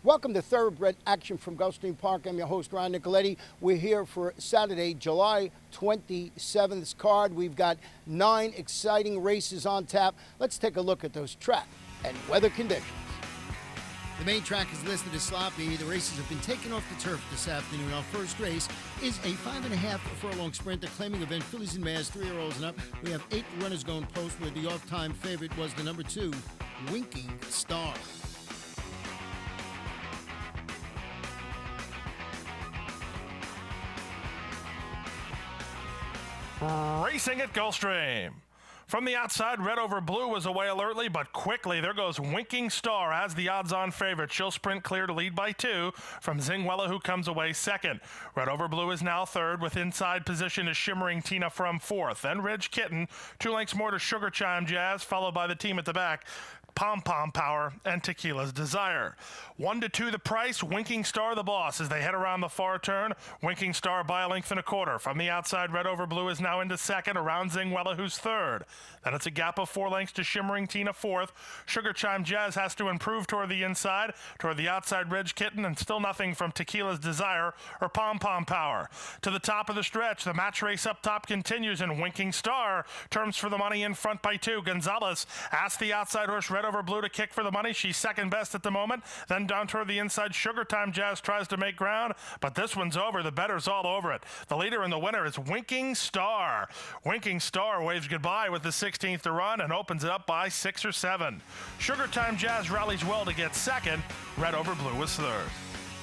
Welcome to Thoroughbred Action from Gulfstream Park. I'm your host, Ron Nicoletti. We're here for Saturday, July 27th's card. We've got 9 exciting races on tap. Let's take a look at those track and weather conditions. The main track is listed as sloppy. The races have been taken off the turf this afternoon. Our first race is a 5.5 furlong sprint, the claiming event, fillies and mares, 3-year-olds and up. We have 8 runners going post, where the off-time favorite was the number 2, Winking Star. Racing at Gulfstream. From the outside, Red Over Blue was away alertly, but quickly there goes Winking Star as the odds-on favorite. She'll sprint clear to lead by 2 from Zingwella, who comes away second. Red Over Blue is now third, with inside position is Shimmering Tina from fourth. Then Ridge Kitten, 2 lengths more to Sugar Chime Jazz, followed by the team at the back, Pom Pom Power and Tequila's Desire. 1-2 the price, Winking Star the boss as they head around the far turn. Winking Star by a length and a quarter. From the outside, Red Over Blue is now into second, around Zingwella, who's third. Then it's a gap of 4 lengths to Shimmering Tina fourth. Sugar Chime Jazz has to improve toward the inside. Toward the outside, Ridge Kitten, and still nothing from Tequila's Desire or Pom Pom Power. To the top of the stretch, the match race up top continues, and Winking Star terms for the money in front by 2. Gonzalez asks the outside horse Red Over Blue to kick for the money. She's second best at the moment. Then down toward the inside, Sugar Time Jazz tries to make ground, but this one's over. The better's all over it. The leader and the winner is Winking Star. Winking Star waves goodbye with the 16th to run and opens it up by 6 or 7. Sugar Time Jazz rallies well to get second. Red Over Blue is third.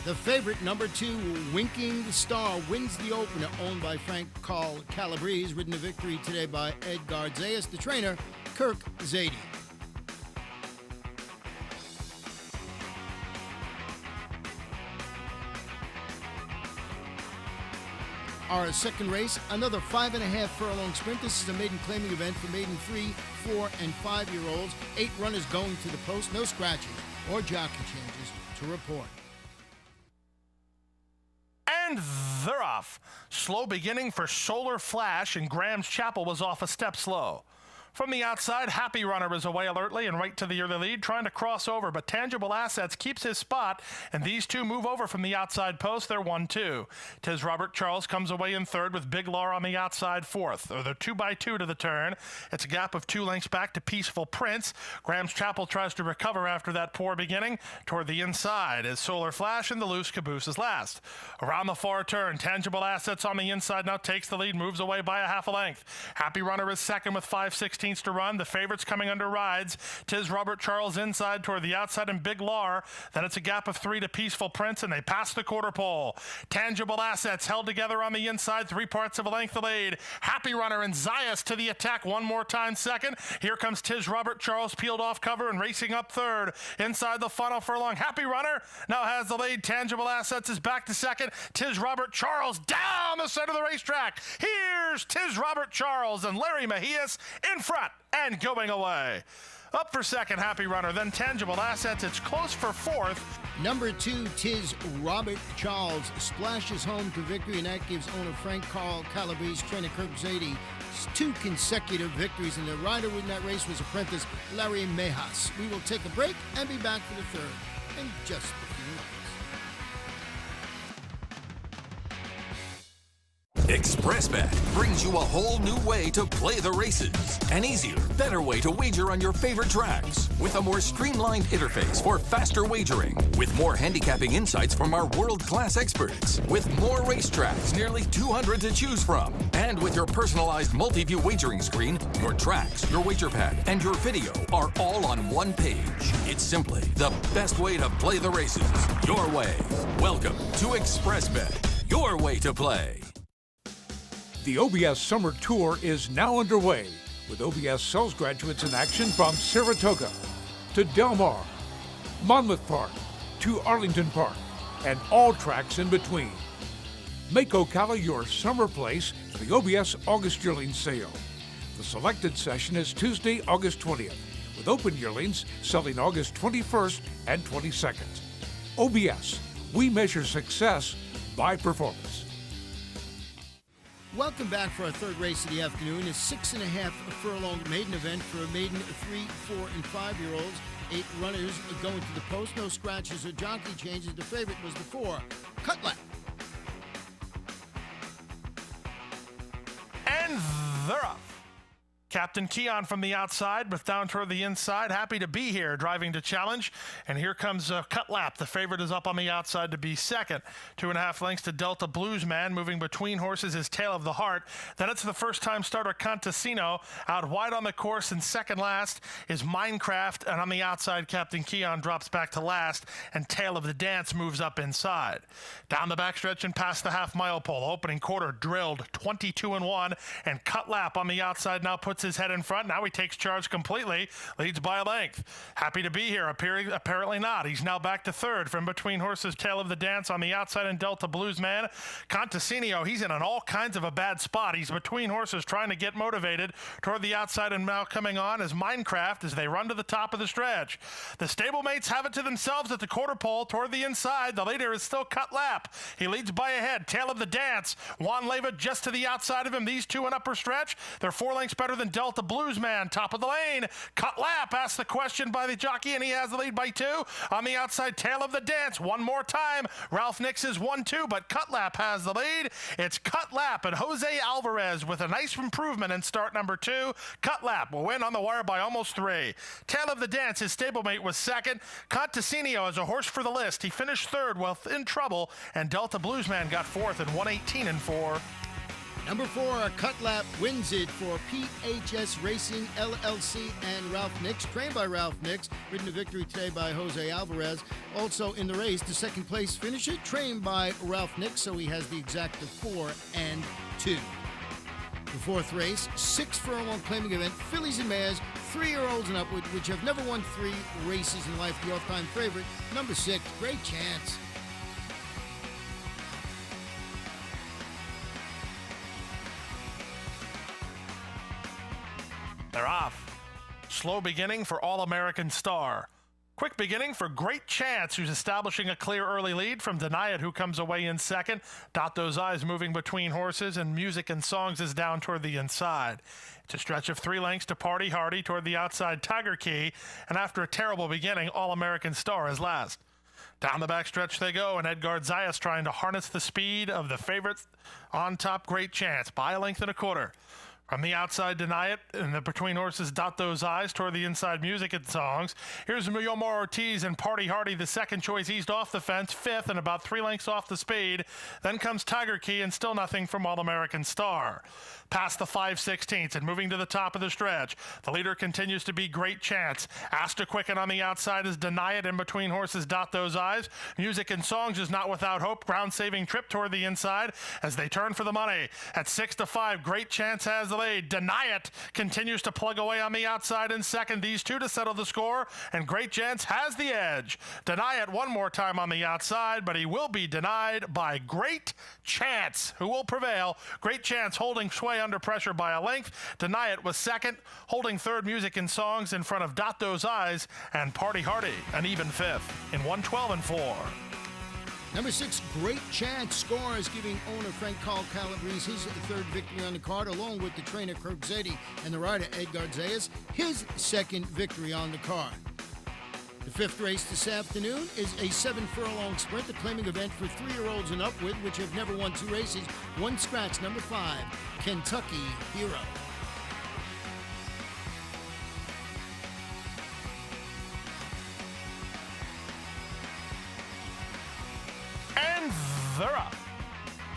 The favorite, number 2, Winking Star, wins the opener, owned by Frank Carl Calabrese, ridden to victory today by Ed Gardzayas, the trainer, Kirk Zadie. Our second race, another 5.5 furlong sprint. This is a maiden claiming event for maiden 3, 4, and 5-year-olds. 8 runners going to the post, no scratches or jockey changes to report. And they're off. Slow beginning for Solar Flash, and Graham's Chapel was off a step slow. From the outside, Happy Runner is away alertly and right to the early lead, trying to cross over, but Tangible Assets keeps his spot, and these two move over from the outside post. They're 1-2. Tis Robert Charles comes away in third, with Big Law on the outside fourth. They're 2x2 to the turn. It's a gap of 2 lengths back to Peaceful Prince. Graham's Chapel tries to recover after that poor beginning. Toward the inside is Solar Flash, and the Loose Caboose is last. Around the far turn, Tangible Assets on the inside now takes the lead, moves away by a half a length. Happy Runner is second with 5/16 to run. The favorites coming under rides. Tis Robert Charles inside toward the outside, and Big Lar. Then it's a gap of 3 to Peaceful Prince, and they pass the quarter pole. Tangible Assets held together on the inside, 3 parts of a length delayed. Happy Runner and Zayas to the attack one more time second. Here comes Tis Robert Charles, peeled off cover and racing up third. Inside the final furlong, Happy Runner now has the lead. Tangible Assets is back to second. Tis Robert Charles down the center of the racetrack. Here's Tis Robert Charles and Larry Mejias in front and going away. Up for second, Happy Runner, then Tangible Assets. It's close for fourth. Number 2, Tis Robert Charles, splashes home to victory, and that gives owner Frank Carl Calabrese, trainer Kirk Zadie, 2 consecutive victories, and the rider in that race was apprentice Larry Mejias. We will take a break and be back for the third in just a few minutes. ExpressBet brings you a whole new way to play the races. An easier, better way to wager on your favorite tracks. With a more streamlined interface for faster wagering. With more handicapping insights from our world-class experts. With more racetracks, nearly 200 to choose from. And with your personalized multi-view wagering screen, your tracks, your wager pad, and your video are all on one page. It's simply the best way to play the races. Your way. Welcome to ExpressBet. Your way to play. The OBS Summer Tour is now underway, with OBS sales graduates in action from Saratoga to Del Mar, Monmouth Park to Arlington Park, and all tracks in between. Make Ocala your summer place for the OBS August yearling sale. The selected session is Tuesday, August 20th, with open yearlings selling August 21st and 22nd. OBS, we measure success by performance. Welcome back for our third race of the afternoon. A 6.5 furlong maiden event for maiden 3, 4, and 5-year-olds. 8 runners going to the post. No scratches or jockey changes. The favorite was the 4, Cutlap. And they're off. Captain Keon from the outside with down toward the inside. Happy to be here, driving to challenge. And here comes Cutlap. The favorite is up on the outside to be second. 2.5 lengths to Delta Bluesman, moving between horses, his Tail of the Heart. Then it's the first-time starter Contasino. Out wide on the course and second last is Minecraft. And on the outside, Captain Keon drops back to last. And Tail of the Dance moves up inside. Down the backstretch and past the half-mile pole. Opening quarter drilled 22-1. And Cutlap on the outside now puts his head in front. Now he takes charge completely, leads by a length. Happy to be here. Apparently not. He's now back to third from between horses. Tail of the Dance on the outside and Delta Bluesman. Contasino, he's in all kinds of a bad spot. He's between horses trying to get motivated toward the outside, and now coming on is Minecraft as they run to the top of the stretch. The stablemates have it to themselves at the quarter pole toward the inside. The leader is still Cutlap. He leads by a head. Tail of the Dance. Juan Leyva just to the outside of him. These two in upper stretch. They're 4 lengths better than Delta Bluesman, top of the lane. Cutlap asked the question by the jockey, and he has the lead by 2. On the outside, Tail of the Dance. One more time. Ralph Nix is 1-2, but Cutlap has the lead. It's Cutlap and Jose Alvarez with a nice improvement in start number 2. Cutlap will win on the wire by almost 3. Tail of the Dance, his stablemate, was second. Contasino is a horse for the list. He finished third while in trouble, and Delta Bluesman got fourth in 118-4. Number 4, Cutlap wins it for PHS Racing LLC and Ralph Nix, trained by Ralph Nix, ridden to victory today by Jose Alvarez. Also in the race, the second place finisher, trained by Ralph Nix, so he has the exact of 4 and 2. The fourth race, 6 furlong claiming event, fillies and mares, 3-year-olds and upward, which have never won 3 races in life. The all-time favorite, number 6, Great Chance. They're off. Slow beginning for All-American Star. Quick beginning for Great Chance, who's establishing a clear early lead from Deny It, who comes away in second. Dot Those Eyes moving between horses, and Music and Songs is down toward the inside. It's a stretch of 3 lengths to Party Hardy toward the outside Tiger Key, and after a terrible beginning, All-American Star is last. Down the backstretch they go, and Edgar Zayas trying to harness the speed of the favorite on top, Great Chance, by a length and a quarter. From the outside, Deny It, and the between horses, Dot Those Eyes toward the inside, Music and Songs. Here's Yomar Ortiz and Party Hardy, the second choice, eased off the fence, fifth, and about 3 lengths off the speed. Then comes Tiger Key, and still nothing from All-American Star. Past the 5/16 and moving to the top of the stretch. The leader continues to be Great Chance. Asked to quicken on the outside is Deny It, in between horses, Dot Those Eyes. Music and Songs is not without hope. Ground-saving trip toward the inside as they turn for the money. At 6-5, Great Chance has the lead. Deny It continues to plug away on the outside in second. These two to settle the score, and Great Chance has the edge. Deny It one more time on the outside, but he will be denied by Great Chance, who will prevail. Great Chance holding sway under pressure by a length. Deny It was second, holding third, Music and Songs in front of Dot Those Eyes, and Party Hardy an even fifth in 112-4. Number 6, Great Chance scores, giving owner Frank Carl Calabrese his third victory on the card, along with the trainer Kirk Zadie and the rider Edgar Zayas, his second victory on the card. The fifth race this afternoon is a 7-furlong sprint, a claiming event for 3-year-olds and upward, which have never won 2 races. 1 scratch, number 5, Kentucky Hero. And they're up.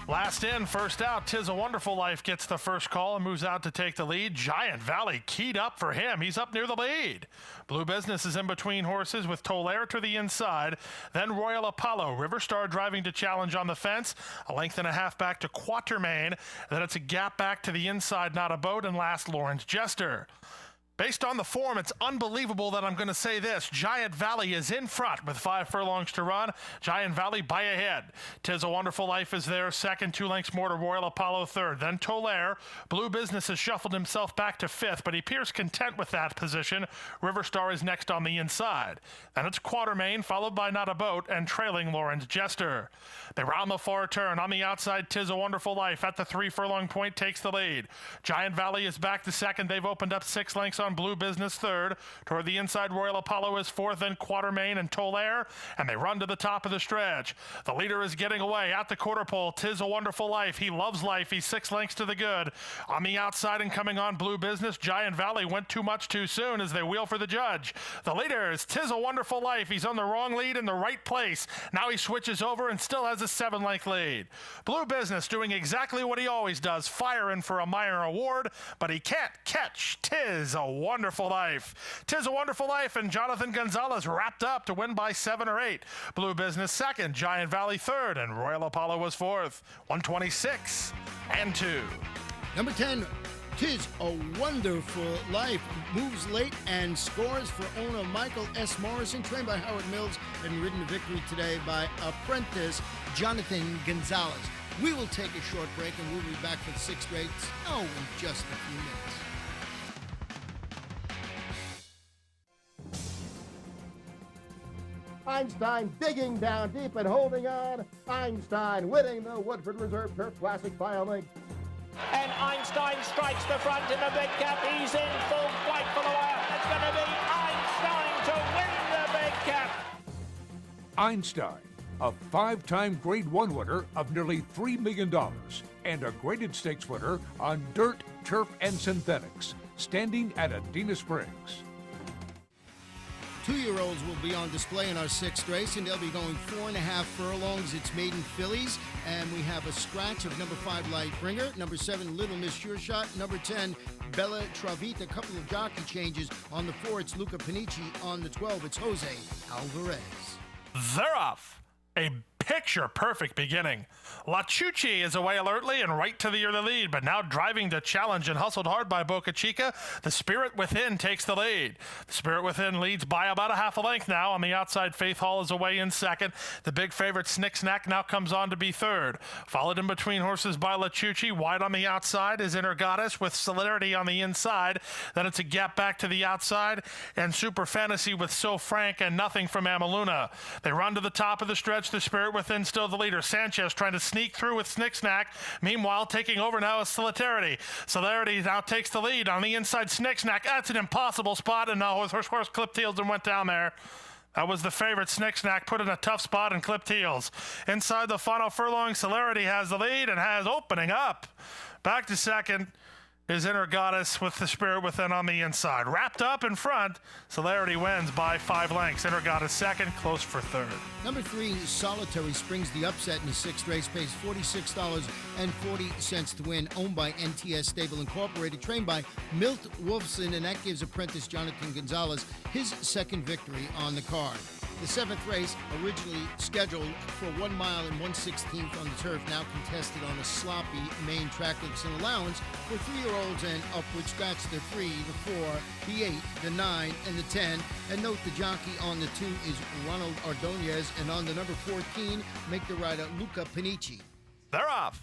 Last in, first out. 'Tis a Wonderful Life gets the first call and moves out to take the lead. Giant Valley keyed up for him. He's up near the lead. Blue Business is in between horses with Tolaire to the inside. Then Royal Apollo. River Star driving to challenge on the fence. A length and a half back to Quatermain. Then it's a gap back to the inside, Not a Boat, and last Lawrence Jester. Based on the form, it's unbelievable that I'm going to say this. Giant Valley is in front with 5 furlongs to run. Giant Valley by a head. 'Tis a Wonderful Life is there second, 2 lengths more to Royal Apollo third. Then Tolaire. Blue Business has shuffled himself back to 5th, but he appears content with that position. River Star is next on the inside. Then it's Quatermain, followed by Not a Boat, and trailing Lawrence Jester. They round the far turn. On the outside, 'Tis a Wonderful Life at the 3 furlong point takes the lead. Giant Valley is back to second. They've opened up 6 lengths on Blue Business third. Toward the inside, Royal Apollo is fourth, then Quartermain and Tolaire, and they run to the top of the stretch. The leader is getting away at the quarter pole. 'Tis a Wonderful Life. He loves life. He's 6 lengths to the good. On the outside and coming on Blue Business, Giant Valley went too much too soon as they wheel for the judge. The leader is 'Tis a Wonderful Life. He's on the wrong lead in the right place. Now he switches over and still has a 7-length lead. Blue Business doing exactly what he always does, firing for a minor award, but he can't catch 'Tis a Wonderful Life. 'Tis a Wonderful Life and Jonathan Gonzalez wrapped up to win by 7 or 8. Blue Business second, Giant Valley third, and Royal Apollo was fourth. 126 and 2. Number 10, 'Tis a Wonderful Life, moves late and scores for owner Michael S. Morrison, trained by Howard Mills and ridden to victory today by apprentice Jonathan Gonzalez. We will take a short break and we'll be back for the 6th race, in just a few minutes. Einstein digging down deep and holding on. Einstein winning the Woodford Reserve Turf Classic by a length. And Einstein strikes the front in the big cap. He's in full flight for the wire. It's going to be Einstein to win the big cap. Einstein, a 5-time Grade 1 winner of nearly $3 million and a graded stakes winner on dirt, turf, and synthetics, standing at Adena Springs. 2-year-olds will be on display in our 6th race, and they'll be going 4.5 furlongs. It's maiden fillies, and we have a scratch of number 5, Lightbringer, number 7, Little Miss Sure Shot, number 10, Bella Travita. A couple of jockey changes. On the 4, it's Luca Panici. On the 12, it's Jose Alvarez. They're off. A picture-perfect beginning. La Chuchi is away alertly and right to the early lead, but now driving to challenge and hustled hard by Boca Chica. The Spirit Within takes the lead. The Spirit Within leads by about a half a length now. On the outside, Faith Hall is away in second. The big favorite Snick Snack now comes on to be third. Followed in between horses by La Chuchi. Wide on the outside is Inner Goddess with Celerity on the inside. Then it's a gap back to the outside, and Super Fantasy with So Frank and Nothing from Amaluna. They run to the top of the stretch. The Spirit Within still the leader. Sanchez trying to sneak through with Snick Snack. Meanwhile, taking over now is Celerity. Celerity now takes the lead. On the inside, Snick Snack. That's an impossible spot, and now horse clipped heels and went down there. That was the favorite. Snick Snack put in a tough spot and clipped heels. Inside the final furlong, Celerity has the lead and has opening up. Back to second is Inner Goddess with the Spirit Within on the inside. Wrapped up in front, Celerity wins by 5 lengths. Inner Goddess second, close for third. Number 3, Solitary Springs the upset in the 6th race, pays $46.40 to win, owned by NTS Stable Incorporated, trained by Milt Wolfson, and that gives apprentice Jonathan Gonzalez his 2nd victory on the card. The 7th race, originally scheduled for 1 mile and 1/16 on the turf, now contested on a sloppy main track with an allowance for 3-year-olds and upwards. That's the 3, the 4, the 8, the 9, and the 10. And note the jockey on the 2 is Ronald Ordonez, and on the number 14, make the rider Luca Panici. They're off.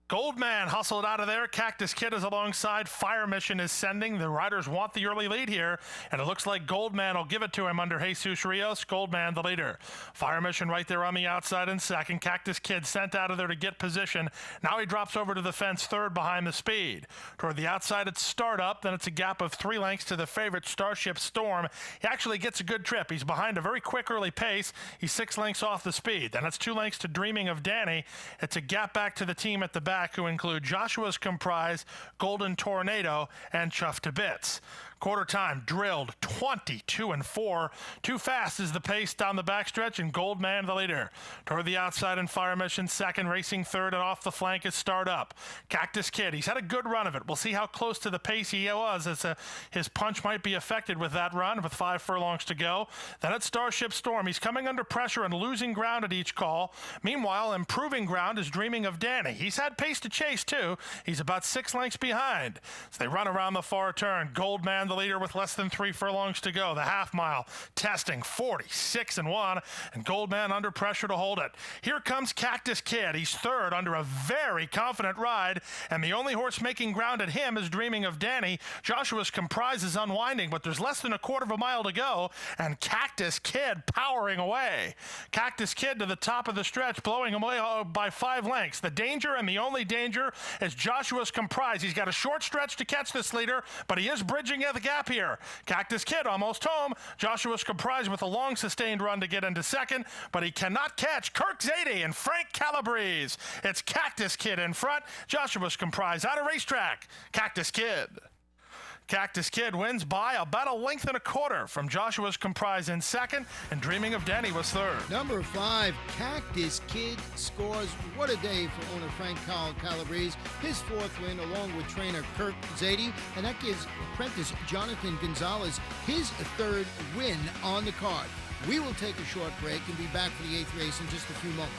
Goldman hustled out of there. Cactus Kid is alongside. Fire Mission is sending. The riders want the early lead here, and it looks like Goldman will give it to him under Jesus Rios. Goldman the leader. Fire Mission right there on the outside in second. Cactus Kid sent out of there to get position. Now he drops over to the fence third behind the speed. Toward the outside, it's Startup. Then it's a gap of 3 lengths to the favorite Starship Storm. He actually gets a good trip. He's behind a very quick early pace. He's 6 lengths off the speed. Then it's 2 lengths to Dreaming of Danny. It's a gap back to the team at the back, who include Joshua's Comprise, Golden Tornado, and Chuff to Bits. Quarter time drilled 22-4. Too fast is the pace down the backstretch, and Goldman the leader. Toward the outside in Fire Mission second, racing third, and off the flank is Startup. Cactus Kid, he's had a good run of it. We'll see how close to the pace he was, as his punch might be affected with that run with 5 furlongs to go. Then it's Starship Storm. He's coming under pressure and losing ground at each call. Meanwhile, improving ground is Dreaming of Danny. He's had pace to chase too. He's about 6 lengths behind. So they run around the far turn. Goldman the leader with less than 3 furlongs to go. The half mile testing 46-1, and Goldman under pressure to hold it. Here comes Cactus Kid. He's third under a very confident ride, and the only horse making ground at him is Dreaming of Danny. Joshua's Comprise is unwinding, but there's less than a quarter of a mile to go, and Cactus Kid powering away. Cactus Kid to the top of the stretch, blowing away by 5 lengths. The danger, and the only danger, is Joshua's Comprise. He's got a short stretch to catch this leader, but he is bridging the gap here. Cactus Kid almost home. Joshua's Surprise with a long sustained run to get into second, but he cannot catch Kirk Zadie and Frank Calabrese. It's Cactus Kid in front. Joshua's Surprise out of racetrack. Cactus Kid. Cactus Kid wins by about a length and a quarter from Joshua's Comprise in second, and Dreaming of Danny was third. Number 5, Cactus Kid scores. What a day for owner Frank Calabrese. His 4th win along with trainer Kirk Zadie, and that gives apprentice Jonathan Gonzalez his 3rd win on the card. We will take a short break and be back for the 8th race in just a few moments.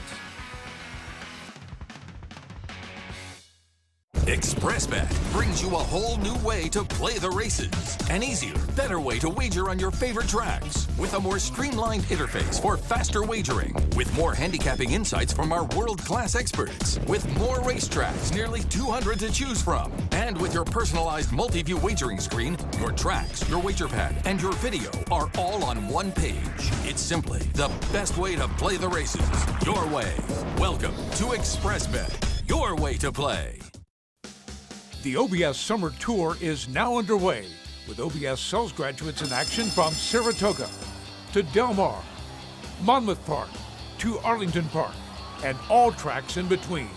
ExpressBet brings you a whole new way to play the races. An easier, better way to wager on your favorite tracks. With a more streamlined interface for faster wagering. With more handicapping insights from our world-class experts. With more racetracks, nearly 200 to choose from. And with your personalized multi-view wagering screen, your tracks, your wager pad, and your video are all on one page. It's simply the best way to play the races. Your way. Welcome to ExpressBet. Your way to play. The OBS Summer Tour is now underway, with OBS sales graduates in action from Saratoga to Del Mar, Monmouth Park to Arlington Park, and all tracks in between.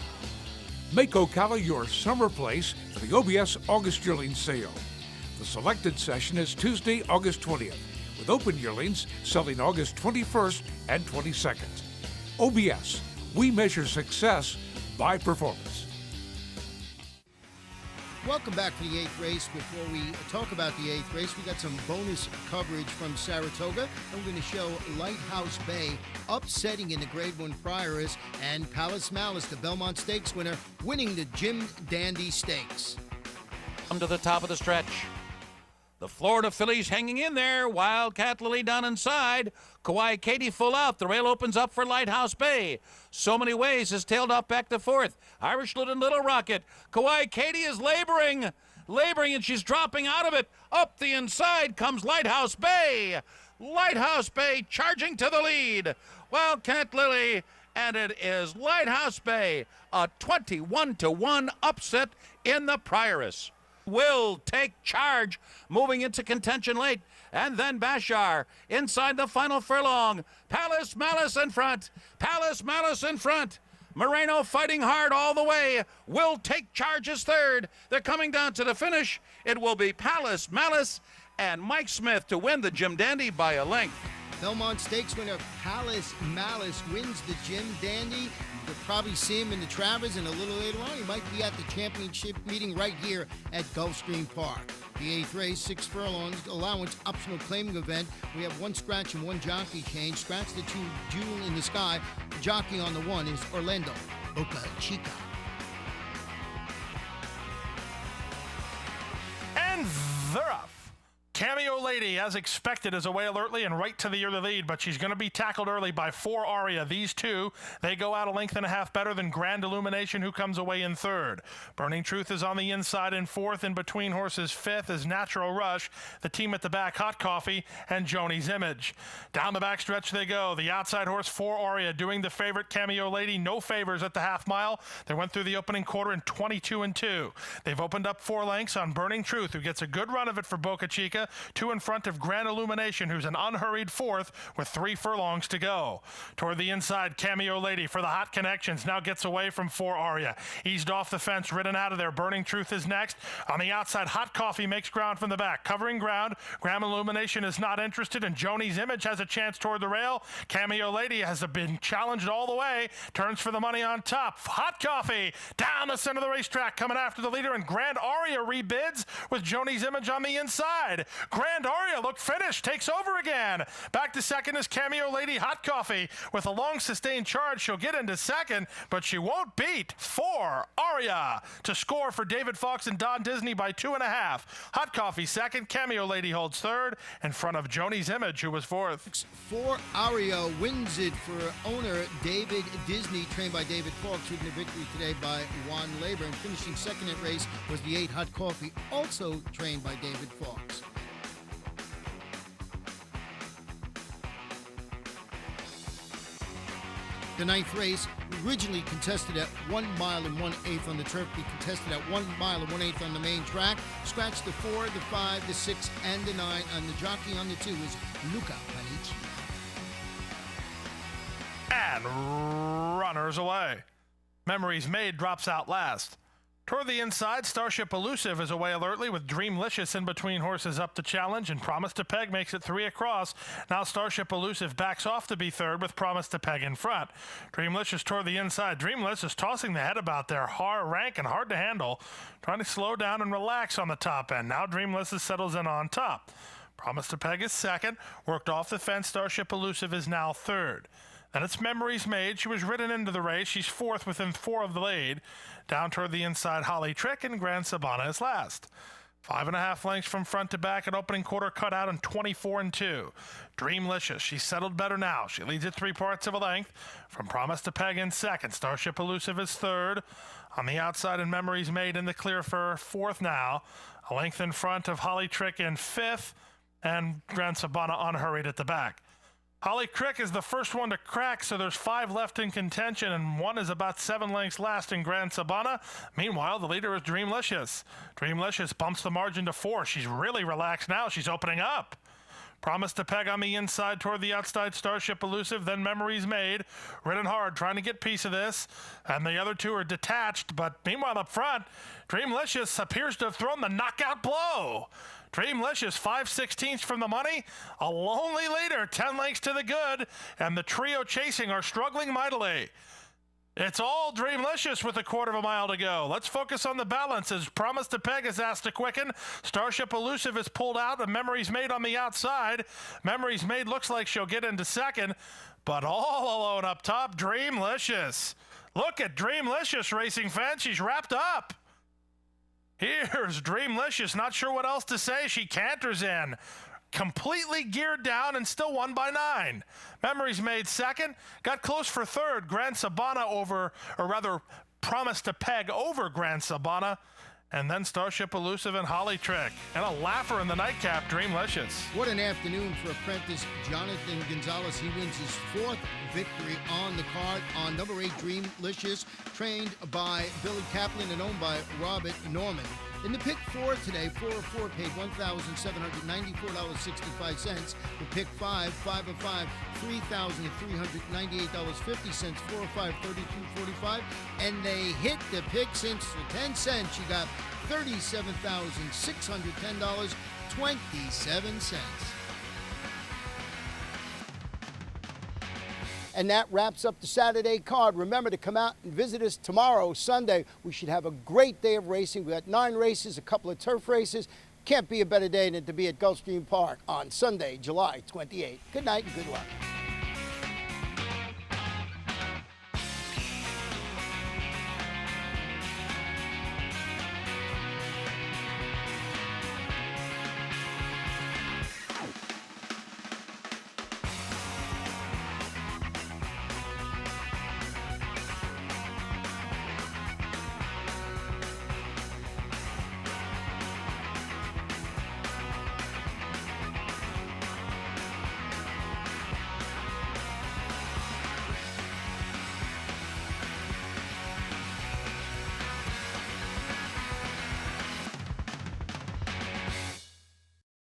Make Ocala your summer place for the OBS August yearling sale. The selected session is Tuesday, August 20th, with open yearlings selling August 21st and 22nd. OBS, we measure success by performance. Welcome back to the 8th race. Before we talk about the 8th race, we got some bonus coverage from Saratoga. And we're going to show Lighthouse Bay upsetting in the Grade 1 Prioress, and Palace Malice, the Belmont Stakes winner, winning the Jim Dandy Stakes. Come to the top of the stretch. The Florida fillies hanging in there. Wildcat Lily down inside. Kauai Katie full out. The rail opens up for Lighthouse Bay. So Many Ways is tailed up back to 4th. Irish Lit and Little Rocket. Kauai Katie is laboring, and she's dropping out of it. Up the inside comes Lighthouse Bay. Lighthouse Bay charging to the lead. Wildcat Lily, and it is Lighthouse Bay. A 21-1 upset in the Prioress. Will take charge, moving into contention late, and then Bashar inside the final furlong. Palace Malice in front. Palace Malice in front. Moreno fighting hard all the way. Will take charge as 3rd. They're coming down to the finish. It will be Palace Malice and Mike Smith to win the Jim Dandy by a length. Belmont Stakes winner Palace Malice wins the Jim Dandy. You'll probably see him in the Travers, and a little later on, he might be at the championship meeting right here at Gulfstream Park. The 8th race, 6 furlongs, allowance, optional claiming event. We have 1 scratch and 1 jockey change. Scratch the 2, Jewel in the Sky. Jockey on the 1 is Orlando Boca Chica. And they're off. Cameo Lady, as expected, is away alertly and right to the early lead, but she's going to be tackled early by 4 Aria. These two, they go out a length and a half better than Grand Illumination, who comes away in 3rd. Burning Truth is on the inside in 4th. In between horses, 5th is Natural Rush. The team at the back, Hot Coffee and Joni's Image. Down the backstretch they go. The outside horse, 4 Aria, doing the favorite Cameo Lady. No favors at the half mile. They went through the opening quarter in 22-2. They've opened up 4 lengths on Burning Truth, who gets a good run of it for Boca Chica. 2 in front of Grand Illumination, who's an unhurried 4th with 3 furlongs to go. Toward the inside, Cameo Lady for the Hot Connections now gets away from 4 Aria. Eased off the fence, ridden out of there. Burning Truth is next. On the outside, Hot Coffee makes ground from the back. Covering ground, Grand Illumination is not interested, and Joni's Image has a chance toward the rail. Cameo Lady has been challenged all the way. Turns for the money on top. Hot Coffee down the center of the racetrack, coming after the leader, and Grand Aria rebids with Joni's Image on the inside. Grand Aria looked finished, takes over again. Back to second is Cameo Lady. Hot Coffee with a long sustained charge. She'll get into second, but she won't beat 4 Aria to score for David Fox and Don Disney by 2.5. Hot Coffee second. Cameo Lady holds 3rd in front of Joni's Image, who was 4th. 4 Aria wins it for owner David Disney, trained by David Fox, with the victory today by Juan Labor. And finishing 2nd at race was the 8 Hot Coffee, also trained by David Fox. The ninth race, originally contested at 1 mile and 1/8 on the turf, be contested at 1 mile and 1/8 on the main track. Scratch the 4, the 5, the 6, and the 9. And the jockey on the 2 is Luca Panici. And runners away. Memories Made drops out last. Toward the inside, Starship Elusive is away alertly with Dreamlicious in between horses up to challenge, and Promise to Peg makes it 3 across. Now Starship Elusive backs off to be third with Promise to Peg in front. Dreamlicious toward the inside. Dreamlicious tossing the head about there, rank and hard to handle, trying to slow down and relax on the top end. Now Dreamlicious settles in on top. Promise to Peg is second. Worked off the fence, Starship Elusive is now third. Then it's Memories Made. She was ridden into the race. She's fourth within 4 of the lead. Down toward the inside, Holly Trick, and Grand Sabana is last. 5.5 lengths from front to back at opening quarter, cut out in 24-2. Dreamlicious, she's settled better now. She leads at 3/4 of a length. From Promise to Peg in second. Starship Elusive is third. On the outside, and Memories Made in the clear for fourth now. A length in front of Holly Trick in fifth, and Grand Sabana unhurried at the back. Holly Trick is the first one to crack, so there's 5 left in contention, and one is about 7 lengths last in Grand Sabana. Meanwhile, the leader is Dreamlicious. Dreamlicious bumps the margin to 4. She's really relaxed now. She's opening up. Promise to Peg on the inside toward the outside, Starship Elusive, then Memories Made. Ridden hard, trying to get piece of this, and the other 2 are detached, but meanwhile up front, Dreamlicious appears to have thrown the knockout blow. Dreamlicious, 5/16 from the money, a lonely leader, 10 lengths to the good, and the trio chasing are struggling mightily. It's all Dreamlicious with 1/4 mile to go. Let's focus on the balance as Promise to Peg is asked to quicken. Starship Elusive is pulled out, and Memories Made on the outside. Memories Made looks like she'll get into second, but all alone up top, Dreamlicious. Look at Dreamlicious, racing fans. She's wrapped up. Here's Dreamlicious, not sure what else to say. She canters in, completely geared down, and still won by 9. Memories Made second, got close for third. Grand Sabana over, or rather, Promise to Peg over Grand Sabana. And then Starship Elusive and Holly Trick. And a laugher in the nightcap, Dreamlicious. What an afternoon for apprentice Jonathan Gonzalez. He wins his 4th victory on the card on number 8, Dreamlicious, trained by Billy Kaplan and owned by Robert Norman. In the pick 4 today, 4 of 4 paid $1,794.65. The pick 5, 5 of 5, $3,398.50. 4 of 5, $32.45. And they hit the pick since for 10 cents. You got $37,610.27. And that wraps up the Saturday card. Remember to come out and visit us tomorrow, Sunday. We should have a great day of racing. We got 9 races, a couple of turf races. Can't be a better day than to be at Gulfstream Park on Sunday, July 28th. Good night and good luck.